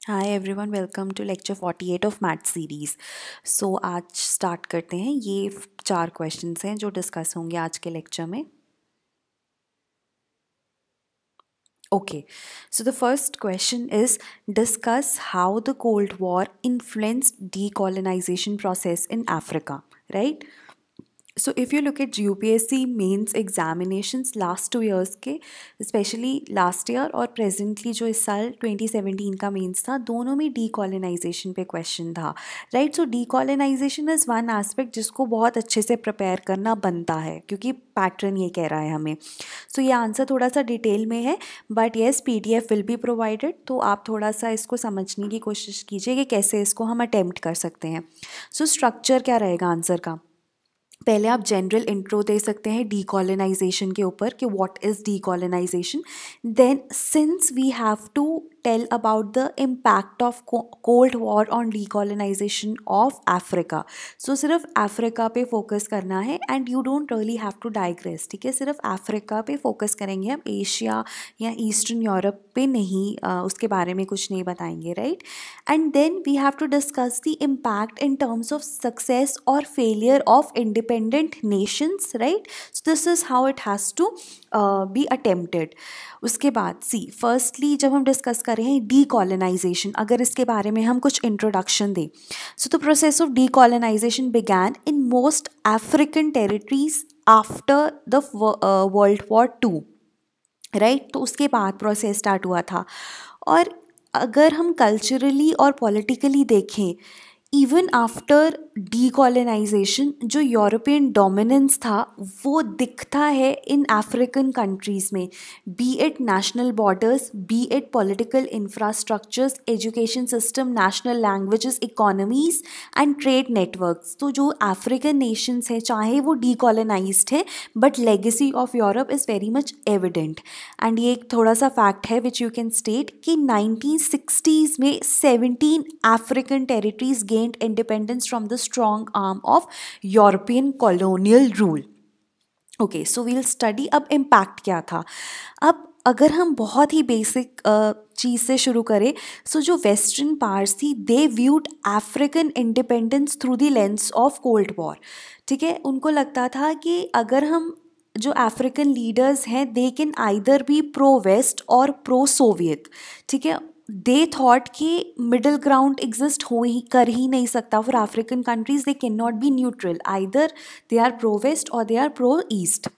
Hi everyone, welcome to lecture 48 of math series. आज start करते हैं। ये 4 क्वेश्चंस हैं जो डिस्कस होंगे आज के लेक्चर में। Okay, so the first question is discuss how the cold war influenced decolonization process in Africa, right. So if you look at UPSC mains examinations last 2 years के, स्पेशली लास्ट ईयर और presently जो इस साल 2017 का mains था, दोनों में decolonisation पे क्वेश्चन था, right. So decolonisation is one aspect जिसको बहुत अच्छे से प्रिपेयर करना बनता है, क्योंकि पैटर्न ये कह रहा है हमें। सो ये आंसर थोड़ा सा डिटेल में है, but yes PDF will be provided, तो आप थोड़ा सा इसको समझने की कोशिश कीजिए कि कैसे इसको हम अटेम्प्ट कर सकते हैं। सो स्ट्रक्चर क्या रहेगा आंसर का। पहले आप जनरल इंट्रो दे सकते हैं डीकोलोनाइजेशन के ऊपर कि what is decolonization. Then since we have to tell about the impact of cold war on decolonization of Africa, so सिर्फ अफ्रीका पे फोकस करना है and you don't really have to digress, ठीक है। सिर्फ अफ्रीका पे फोकस करेंगे हम, एशिया या ईस्टर्न यूरोप पे नहीं, उसके बारे में कुछ नहीं बताएंगे, right. And then we have to discuss the impact in terms of success और failure of independent nations, right. So this is how it has to be attempted. उसके बाद फर्स्टली जब हम डिस्कस कर रहे हैं डीकोलोनाइजेशन, अगर इसके बारे में हम कुछ इंट्रोडक्शन दें, so the process of decolonization began in most African territories after the world war two, right. तो उसके बाद प्रोसेस स्टार्ट हुआ था। और अगर हम कल्चरली और पॉलिटिकली देखें, इवन आफ्टर डीकोलोनाइजेशन जो यूरोपियन डोमिनेंस था वो दिखता है इन अफ्रीकन कंट्रीज़ में, B it national borders, B it political infrastructures, education system, national languages, economies and trade networks. तो जो अफ्रीकन नेशंस हैं, चाहे वो डीकोलोनाइज्ड है, but legacy of Europe is very much evident. And ये एक थोड़ा सा फैक्ट है विच यू कैन स्टेट कि 1960s में 17 African territories gained independence from the strong arm of European colonial rule. Okay, so we'll study अब impact क्या था। अब अगर हम बहुत ही बेसिक चीज़ से शुरू करें, सो जो वेस्टर्न पावर्स थी they viewed African independence through the lens of cold war, ठीक है। उनको लगता था कि अगर हम जो अफ्रीकन लीडर्स हैं they can either be pro west और प्रो सोवियत, ठीक है। दे थॉट कि मिडल ग्राउंड एग्जिस्ट हो ही कर ही नहीं सकता for African countries, they can not be neutral, either they are pro west और दे आर प्रो ईस्ट।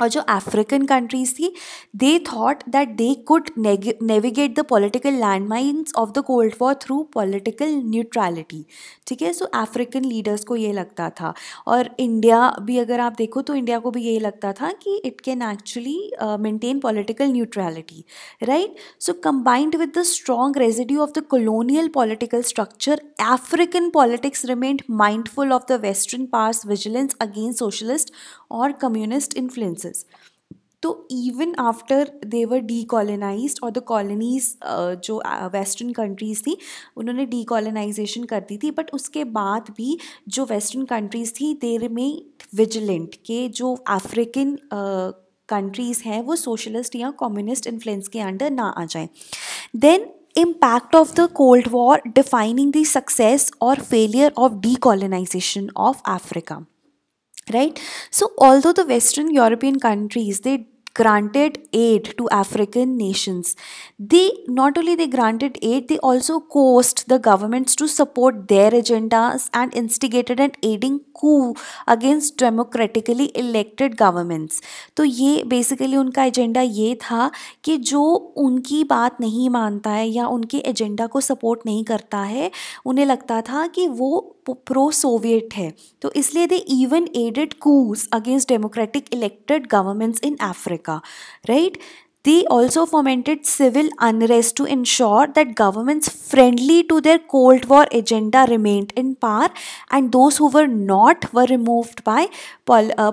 और जो अफ्रीकन कंट्रीज थी they thought that they could navigate the political landmines of the cold war through political neutrality, ठीक है। सो African leaders को ये लगता था, और इंडिया भी अगर आप देखो तो इंडिया को भी यही लगता था कि it can actually maintain political neutrality, right. So combined with the strong residue of the colonial political structure, African politics remained mindful of the Western powers' vigilance against socialist or communist influences. तो even after they वर डीकोलोनाइज्ड और the colonies जो western countries थी उन्होंने decolonisation कर दी थी, but उसके बाद भी जो वेस्टर्न कंट्रीज़ थी दे रिमेन विजिलेंट के जो अफ्रीकन कंट्रीज़ हैं वो सोशलिस्ट या कम्युनिस्ट इन्फ्लुएंस के अंडर ना आ जाएं। Then impact of the cold war defining the success or failure of decolonization of Africa, right. So although the Western European countries they granted aid to African nations, they not only they granted aid, they also coerced the governments to support their agendas and instigated an aiding coup against democratically elected governments. तो ये basically उनका agenda ये था कि जो उनकी बात नहीं मानता है या उनके एजेंडा को सपोर्ट नहीं करता है, उन्हें लगता था कि वो प्रो सोवियत है, तो इसलिए they even aided coups against democratic elected governments in Africa, right. They also fomented civil unrest to ensure that governments friendly to their Cold War agenda remained in power, and those who were not were removed by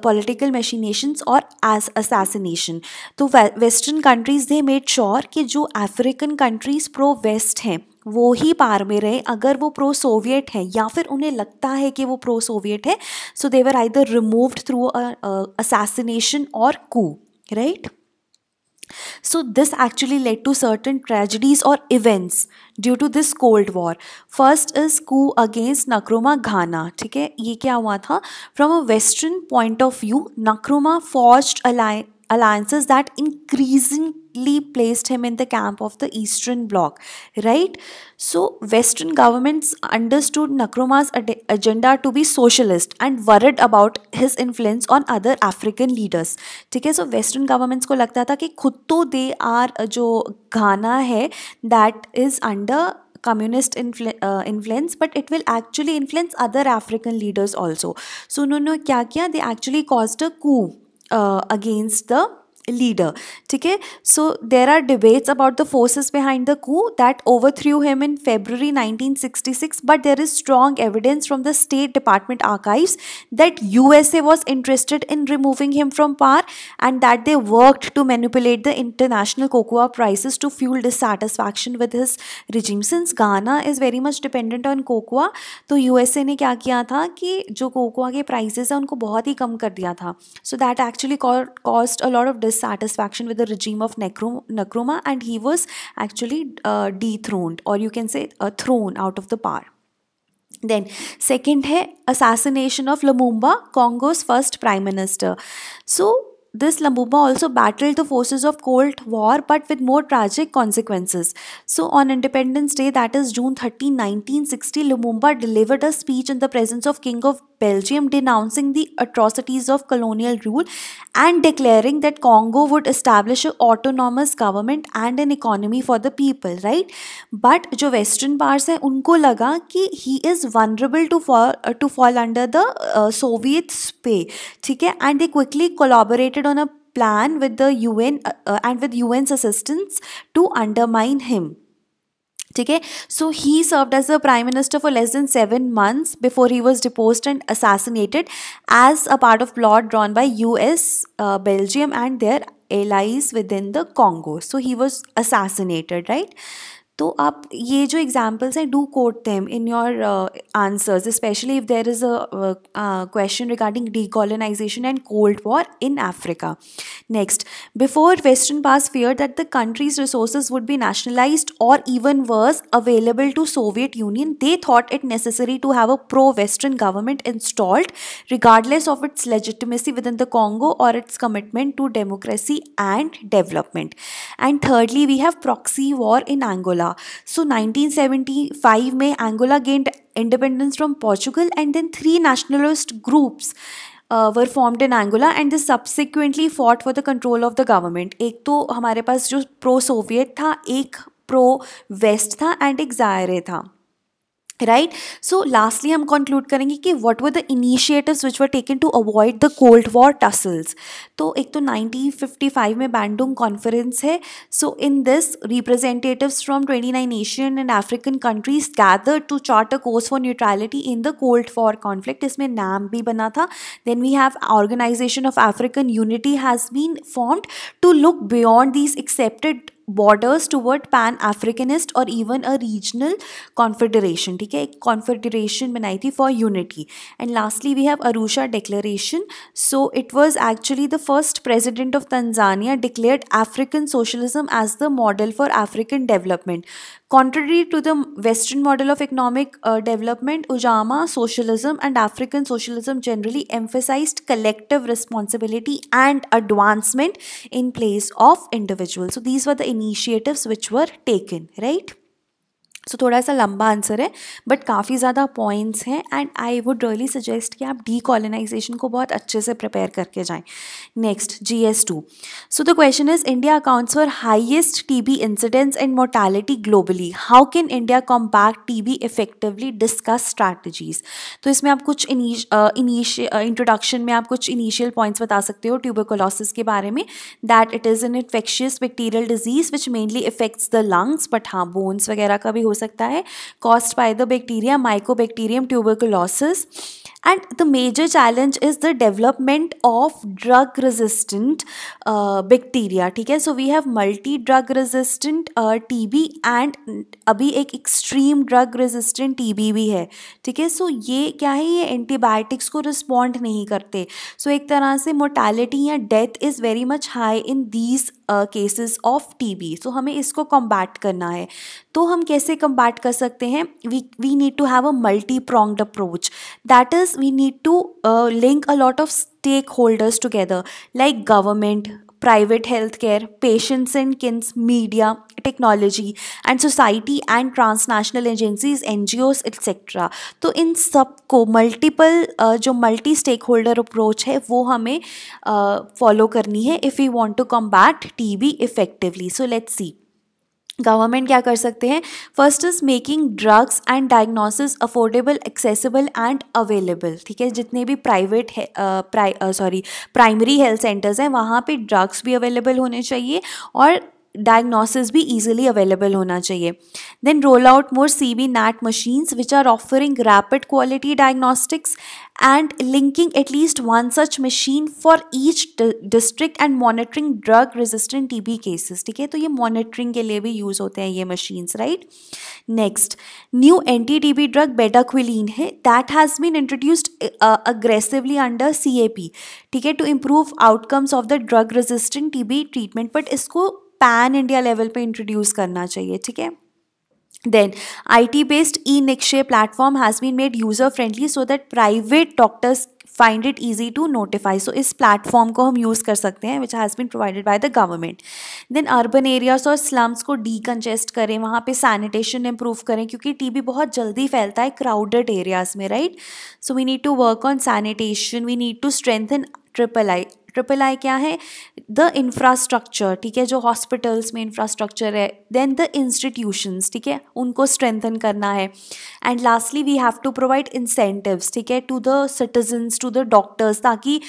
political machinations or as assassination. तो western countries they made sure कि जो African countries pro west हैं वो ही पार में रहे, अगर वो pro Soviet है या फिर उन्हें लगता है कि वो प्रो सोवियत है, so they were either removed through assassination और coup, right. So this actually led to certain tragedies or events due to this Cold War. First is coup against Nkrumah Ghana. ठीक है, ये क्या हुआ था? From a Western point of view, Nkrumah forged alliances that increasingly placed him in the camp of the Eastern Bloc, right? So Western governments understood Nkrumah's agenda to be socialist and worried about his influence on other African leaders. ठीक है, सो western governments को लगता था कि खुद तो they are जो घाना है that is under communist influence, but it will actually influence other African leaders also. So उन्होंने क्या किया? They actually caused a coup against the leader. ठीक है, so there are debates about the forces behind the coup that overthrew him in February 1966, but there is strong evidence from the State Department archives that USA was interested in removing him from power and that they worked to manipulate the international cocoa prices to fuel dissatisfaction with his regime. Since Ghana is very much dependent on cocoa, तो USA ने क्या किया था कि जो cocoa के prices हैं उनको बहुत ही कम कर दिया था. So that actually caused a lot of dissatisfaction with the regime of Nkrumah, and he was actually dethroned, or you can say thrown out of the power. Then second है assassination of Lumumba, Congo's first prime minister. So this Lumumba also battled the forces of Cold War, but with more tragic consequences. So on Independence Day, that is June 13, 1960, Lumumba delivered a speech in the presence of King of Belgium denouncing the atrocities of colonial rule and declaring that Congo would establish an autonomous government and an economy for the people, right? But जो Western powers हैं उनको लगा कि he is vulnerable to fall under the Soviets pay, ठीक है, and they quickly collaborated on a plan with the UN and with UN's assistance to undermine him. Okay, so he served as the prime minister for less than 7 months before he was deposed and assassinated as a part of plot drawn by US, Belgium and their allies within the Congo. So he was assassinated, right? तो आप ये जो examples हैं do quote them in your answers, specially if there is a question regarding decolonization and cold war in Africa. Next, before western powers fear that the countries resources would be nationalized और even worse available to Soviet Union, they thought it necessary to have a pro western government installed regardless of its legitimacy within the Congo or its commitment to democracy and development. And thirdly, we have proxy war in Angola. So 1975 में Angola gained independence from Portugal, and then 3 nationalist groups were formed in Angola and they subsequently fought for the control of the government. एक तो हमारे पास जो pro Soviet था, एक pro west था and एक Zaire था, राइट. सो लास्टली हम कंक्लूड करेंगे कि what were the initiatives which were taken to avoid the cold war tussles. तो एक तो 1955 में बैंडुंग कॉन्फ्रेंस है. So in this representatives from 29 Asian and African countries gathered to chart a course for neutrality in the cold war conflict. इसमें नाम भी बना था. Then we have organization of African unity has been formed to look beyond these accepted borders toward pan-Africanist or even a regional confederation. ठीक है, एक confederation बनाई थी for unity. And lastly we have Arusha Declaration. So it was actually the first president of Tanzania declared African socialism as the model for African development. Contrary to the Western model of economic development, Ujamaa socialism and African socialism generally emphasized collective responsibility and advancement in place of individuals. So these were the initiatives which were taken, right? सो थोड़ा सा लंबा answer है but काफ़ी ज़्यादा points हैं and I would really suggest कि आप decolonisation को बहुत अच्छे से प्रिपेयर करके जाएं. Next, GS2. So the question is India accounts for highest TB incidents and mortality globally. How can India combat TB effectively? Discuss strategies. तो इसमें आप कुछ इंट्रोडक्शन में आप कुछ इनिशियल पॉइंट्स बता सकते हो ट्यूबरकुलोसिस के बारे में, that it is N infectious bacterial disease which mainly effects the lungs, but हाँ बोन्स वगैरह का भी हो सकता है. caused by the bacteria Mycobacterium tuberculosis, and the major challenge is the development of drug resistant bacteria. ठीक है, so we have multi drug resistant TB and अभी एक extreme drug resistant TB भी है. ठीक है, so ये क्या है, ये एंटीबायोटिक्स को रिस्पॉन्ड नहीं करते. so एक तरह से मोर्टैलिटी या death is very much high in these cases of TB. सो हमें इसको कॉम्बैट करना है। तो हम कैसे कॉम्बैट कर सकते हैं? We need to have a multi pronged approach. That is, we need to link a lot of stakeholders together, like government, private healthcare, patients and kins, media, technology, and society, and transnational agencies, NGOs, etc. तो इन सब को multiple जो multi stake holder approach है वो हमें follow करनी है if we want to combat TB effectively. So let's see government क्या कर सकते हैं। First is making drugs and diagnosis affordable, accessible and available. ठीक है, जितने भी प्राइवेट प्राइमरी हेल्थ सेंटर्स हैं वहाँ पे ड्रग्स भी अवेलेबल होने चाहिए और डायग्नोसिस भी easily अवेलेबल होना चाहिए। Then roll out more CB NAT machines which are offering rapid quality diagnostics and linking at least one such machine for each district and monitoring drug resistant TB cases। ठीक है, तो ये monitoring के लिए भी use होते हैं ये machines, right. Next, new anti TB drug bedaquiline है, that has been introduced aggressively under CAP। ठीक है, to improve outcomes of the drug resistant TB treatment, but इसको पैन इंडिया लेवल पे इंट्रोड्यूस करना चाहिए। ठीक है, then IT based e-Nikshay platform has been made user friendly so that private doctors find it easy to notify. So इस platform को हम use कर सकते हैं विच has been provided by the government. Then urban areas और slums को decongest करें, वहाँ पे सैनिटेशन इंप्रूव करें क्योंकि TB बहुत जल्दी फैलता है क्राउडेड एरियाज में, right. So we need to work on sanitation, we need to strengthen triple I क्या है? The infrastructure. ठीक है, जो हॉस्पिटल्स में इंफ्रास्ट्रक्चर है, देन द इंस्टीट्यूशंस, ठीक है, उनको स्ट्रेंथन करना है। And lastly we have to provide incentives, ठीक है, to the citizens, to the doctors, ताकि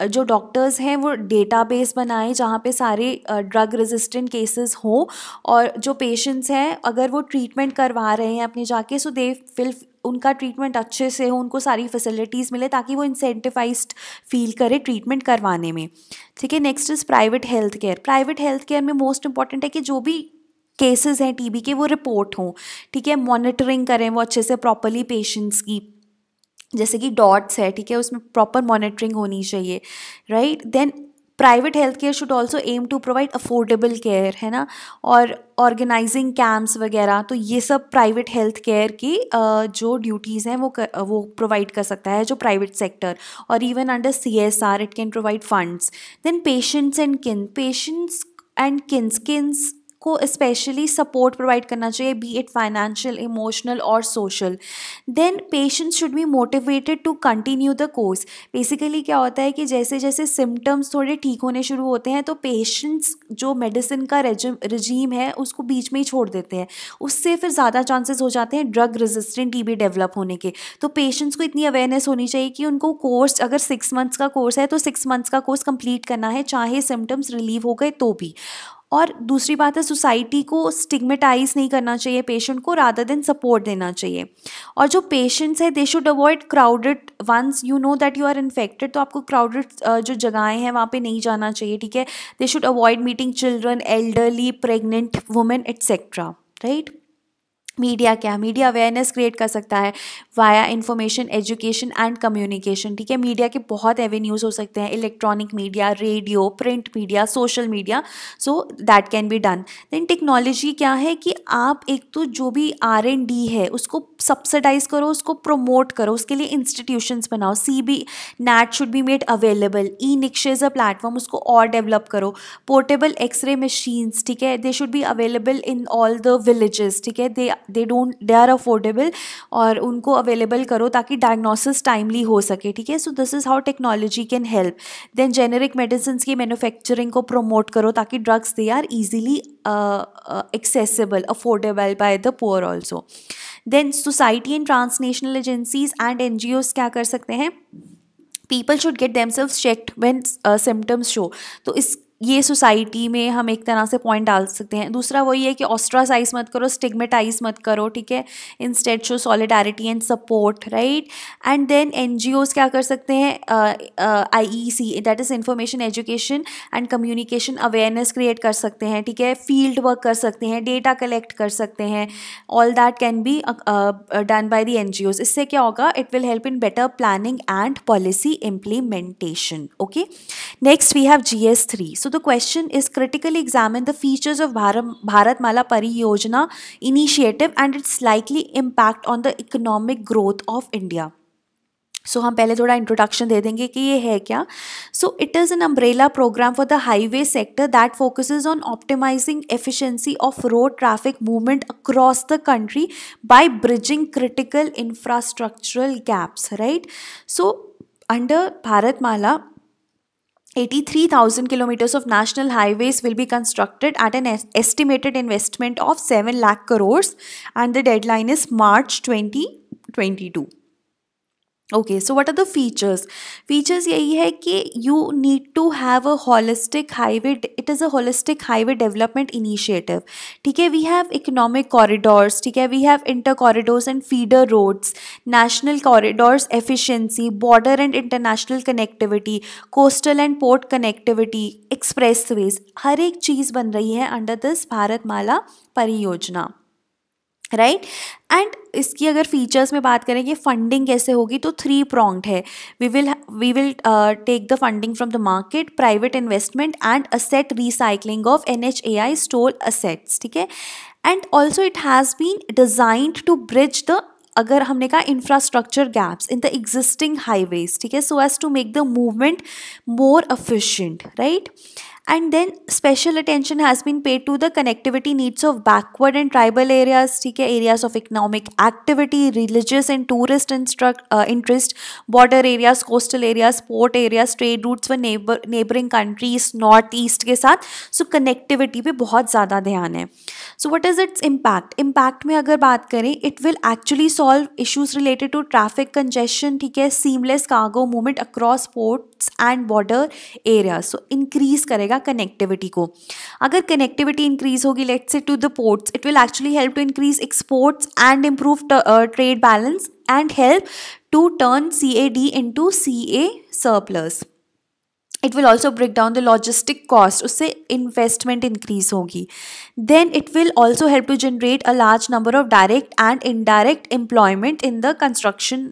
जो डॉक्टर्स हैं वो डेटाबेस बनाएं जहाँ पे सारे ड्रग रेजिस्टेंट केसेस हों, और जो पेशेंट्स हैं अगर वो ट्रीटमेंट करवा रहे हैं अपने जाके, सो दे फिल उनका ट्रीटमेंट अच्छे से हो, उनको सारी फैसिलिटीज़ मिले ताकि वो इंसेंटिवाइज्ड फील करे ट्रीटमेंट करवाने में। ठीक है, next is private health care. Private health care में मोस्ट इंपॉर्टेंट है कि जो भी केसेस हैं TB के वो रिपोर्ट हों। ठीक है, मॉनिटरिंग करें वो अच्छे से प्रॉपरली पेशेंट्स की, जैसे कि डॉट्स है, ठीक है, उसमें प्रॉपर मॉनिटरिंग होनी चाहिए, right. Then private health care should also aim to provide affordable care, है ना, और ऑर्गेनाइजिंग कैंप्स वगैरह। तो ये सब प्राइवेट हेल्थ केयर की जो ड्यूटीज़ हैं वो प्रोवाइड कर सकता है जो प्राइवेट सेक्टर, और even under CSR it can provide funds. Then patients and kins को स्पेशली सपोर्ट प्रोवाइड करना चाहिए, बी इट फाइनेंशियल, इमोशनल और social. Then patients should be motivated to continue the course. Basically क्या होता है कि जैसे जैसे सिम्टम्स थोड़े ठीक होने शुरू होते हैं तो पेशेंट्स जो मेडिसिन का रजीम है उसको बीच में ही छोड़ देते हैं, उससे फिर ज़्यादा चांसेस हो जाते हैं ड्रग रेजिस्टेंट TB डेवलप होने के। तो पेशेंट्स को इतनी अवेयरनेस होनी चाहिए कि उनको कोर्स, अगर 6 मंथ्स का कोर्स है तो 6 मंथ्स का कोर्स कंप्लीट करना है, चाहे सिम्टम्स रिलीव हो गए तो भी। और दूसरी बात है, सोसाइटी को स्टिग्मेटाइज नहीं करना चाहिए पेशेंट को, रादर देन सपोर्ट देना चाहिए। और जो पेशेंट्स है they should avoid crowded, once you know that you are infected तो आपको क्राउडेड जो जगहें हैं वहाँ पे नहीं जाना चाहिए। ठीक है, they should avoid meeting children, elderly, pregnant women etcetera, right. Media क्या? मीडिया अवेयरनेस क्रिएट कर सकता है via information, education and communication. ठीक है, मीडिया के बहुत एवेन्यूज़ हो सकते हैं, electronic media, radio, print media, social media, so that can be done. Then technology क्या है कि आप एक तो जो भी R&D है उसको सब्सिडाइज करो, उसको प्रमोट करो, उसके लिए इंस्टीट्यूशंस बनाओ। CB NAT should be made available, e-Nikshay is a platform, उसको और डेवलप करो। पोर्टेबल एक्सरे मशीन्स, ठीक है, they should be available in all the villages. ठीक है, दे आर अफोर्डेबल, और उनको अवेलेबल करो ताकि डायग्नोसिस टाइमली हो सके। ठीक है, so this is how technology can help. Then generic medicine की मैन्युफैक्चरिंग को प्रमोट करो ताकि drugs they are easily accessible, affordable by the poor also. Then society and transnational agencies and NGOs क्या कर सकते हैं? People should get themselves checked when symptoms show. तो इस ये सोसाइटी में हम एक तरह से पॉइंट डाल सकते हैं। दूसरा वही है कि ऑस्ट्रासाइज मत करो, स्टिग्मेटाइज मत करो। ठीक है, instead show solidarity and support, right. And then NGOs क्या कर सकते हैं? IEC that is information, education and communication awareness create कर सकते हैं। ठीक है, फील्ड वर्क कर सकते हैं, डेटा कलेक्ट कर सकते हैं। All that can be done by the NGOs। इससे क्या होगा? It will help in better planning and policy implementation. Okay, next we have GS3। So the question is critically examine the features of Bharatmala Pariyojana initiative and its likely impact on the economic growth of India. सो हम पहले थोड़ा introduction दे देंगे कि ये है क्या. So it is an umbrella programme for the highway sector that focuses on optimizing efficiency of road traffic movement across the country by bridging critical infrastructural gaps, right. So under Bharatmala, 83,000 kilometers of national highways will be constructed at an estimated investment of 7 lakh crores and the deadline is March 2022. Okay, so what are the features. Features यही है कि you need to have a holistic highway, it is a holistic highway development initiative. ठीक है, we have economic corridors, ठीक है, we have inter corridors and feeder roads, national corridors efficiency, border and international connectivity, coastal and port connectivity, expressways, हर एक चीज़ बन रही है अंडर दिस भारतमाला परियोजना, राइट. एंड इसकी अगर फीचर्स में बात करें कि फंडिंग कैसे होगी, तो 3 pronged है. We will take the funding from the market, private investment and asset recycling of NHAI stalled assets. ठीक है, and also it has been designed to bridge the, अगर हमने कहा infrastructure gaps in the existing highways, ठीक है, so as to make the movement more efficient, right. And then special attention has been paid to the connectivity needs of backward and tribal areas, ठीक है, areas of economic activity, religious and tourist interest, border areas, coastal areas, port areas, trade routes for neighboring countries, north east के साथ. So connectivity पे बहुत ज़्यादा ध्यान है. So what is its impact? Impact में अगर बात करें, it will actually solve issues related to traffic congestion, ठीक है, seamless cargo movement across ports and border areas. So increase करेगा कनेक्टिविटी को. अगर कनेक्टिविटी इंक्रीज होगी, let's say to the ports, it will actually help to increase exports and improve trade balance and help to turn CAD into CA surplus. It will also break down the logistic cost, उससे investment increase होगी. Then it will also help to generate a large number of direct and indirect employment in the construction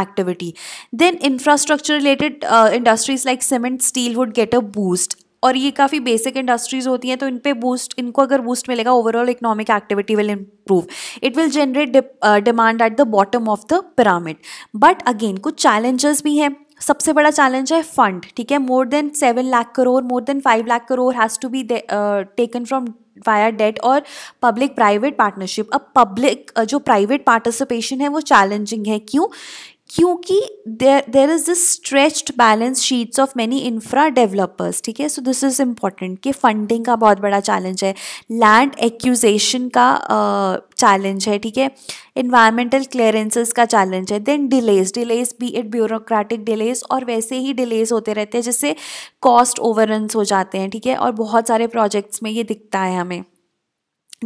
activity. Then infrastructure related industries like cement, steel would get a boost. और ये काफ़ी basic industries होती हैं, तो इन पे boost, इनको अगर boost मिलेगा, overall economic activity will improve. It will generate demand at the bottom of the pyramid. But again कुछ चैलेंजेस भी हैं. सबसे बड़ा चैलेंज है फंड, ठीक है. More than 7 lakh crore, more than 5 lakh crore has to be taken from via debt और public private partnership. अब पब्लिक जो प्राइवेट पार्टिसिपेशन है वो चैलेंजिंग है. क्यों? क्योंकि there is this stretched balance sheets of many infra developers, ठीक है. सो दिस इज़ इम्पॉर्टेंट कि फंडिंग का बहुत बड़ा चैलेंज है, लैंड एक्यूजेशन का चैलेंज है, ठीक है, इन्वायरमेंटल क्लियरेंसेस का चैलेंज है. Then delays be it bureaucratic delays, और वैसे ही डिलेज होते रहते हैं जिससे कॉस्ट ओवररन्स हो जाते हैं, ठीक है, और बहुत सारे प्रोजेक्ट्स में ये दिखता है हमें.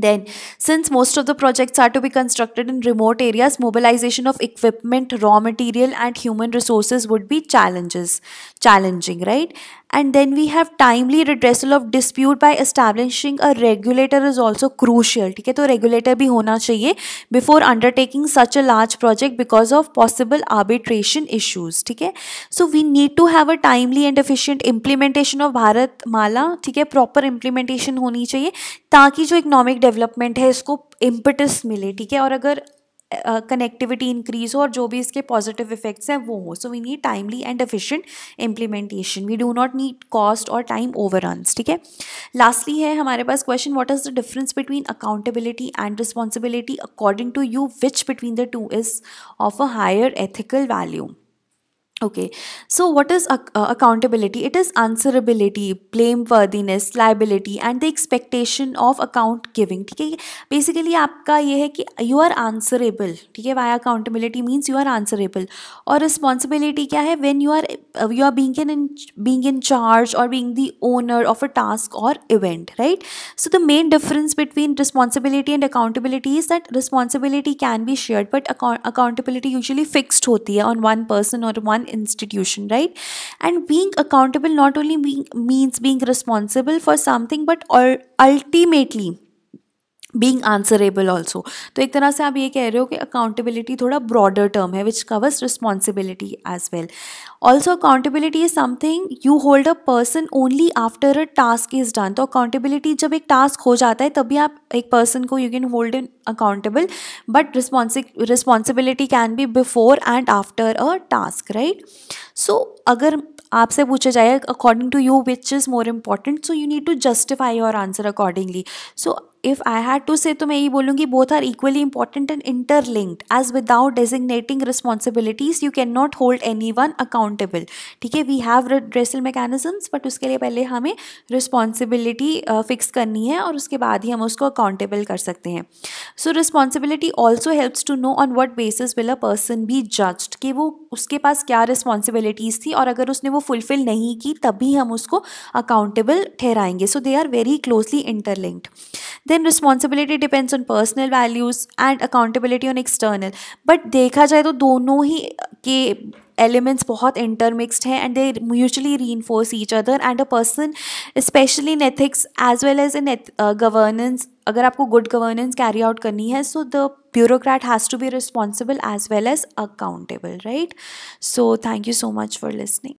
Then, since most of the projects are to be constructed in remote areas, mobilization of equipment, raw material, and human resources would be challenging, right? And then we have timely redressal of dispute by establishing a regulator is also crucial. ठीक है, तो regulator भी होना चाहिए before undertaking such a large project because of possible arbitration issues. ठीक है, so we need to have a timely and efficient implementation of Bharatmala. ठीक है, proper implementation होनी चाहिए ताकि जो इकोनॉमिक डेवलपमेंट है इसको इम्पटस मिले. ठीक है, और अगर कनेक्टिविटी इंक्रीज हो और जो भी इसके पॉजिटिव इफेक्ट्स हैं वो हो. So we need timely and efficient implementation. We do not need cost और टाइम ओवररन्स. ठीक है, लास्टली है हमारे पास question, what is the difference between accountability and responsibility according to you, which between the two is of a higher ethical value. Okay, so what is accountability? It is answerability, blameworthiness, liability and the expectation of account giving. ठीक है, basically आपका ये है कि you are answerable. ठीक है, via accountability means you are answerable. और responsibility क्या है? When you are being in charge or being the owner of a task or event, right? So the main difference between responsibility and accountability is that responsibility can be shared, but accountability usually fixed होती है on one person or one institution, right? And being accountable not only means being responsible for something, but ultimately being answerable also. तो एक तरह से आप ये कह रहे हो कि अकाउंटेबिलिटी थोड़ा ब्रॉडर टर्म है which covers responsibility as well. Also accountability is something you hold a person only after a task is done. तो अकाउंटेबिलिटी जब एक टास्क हो जाता है तभी आप एक पर्सन को you can hold in accountable, but responsibility can be before and after a task, right. So अगर आपसे पूछा जाए according to you which is more important, so you need to justify your answer accordingly. So if I had to say तो मैं यही बोलूँगी both are equally important and interlinked, as without designating responsibilities you can not hold any one accountable. ठीक है, we have redressal mechanisms, but उसके लिए पहले हमें रिस्पॉन्सिबिलिटी फिक्स करनी है और उसके बाद ही हम उसको अकाउंटेबल कर सकते हैं। So responsibility also helps to know on what basis will a person be judged, कि वो उसके पास क्या रिस्पॉन्सिबिलिटीज़ थी और अगर उसने वो फुलफिल नहीं की तभी हम उसको अकाउंटेबल ठहराएंगे। So they are very closely interlinked. Then responsibility depends on personal values and accountability on external. But देखा जाए तो दोनों ही के एलिमेंट्स बहुत इंटरमिक्सड हैं and they mutually reinforce each other and a person specially in ethics as well as in governance, अगर आपको good governance carry out करनी है, so the bureaucrat has to be responsible as well as accountable, right? So thank you so much for listening.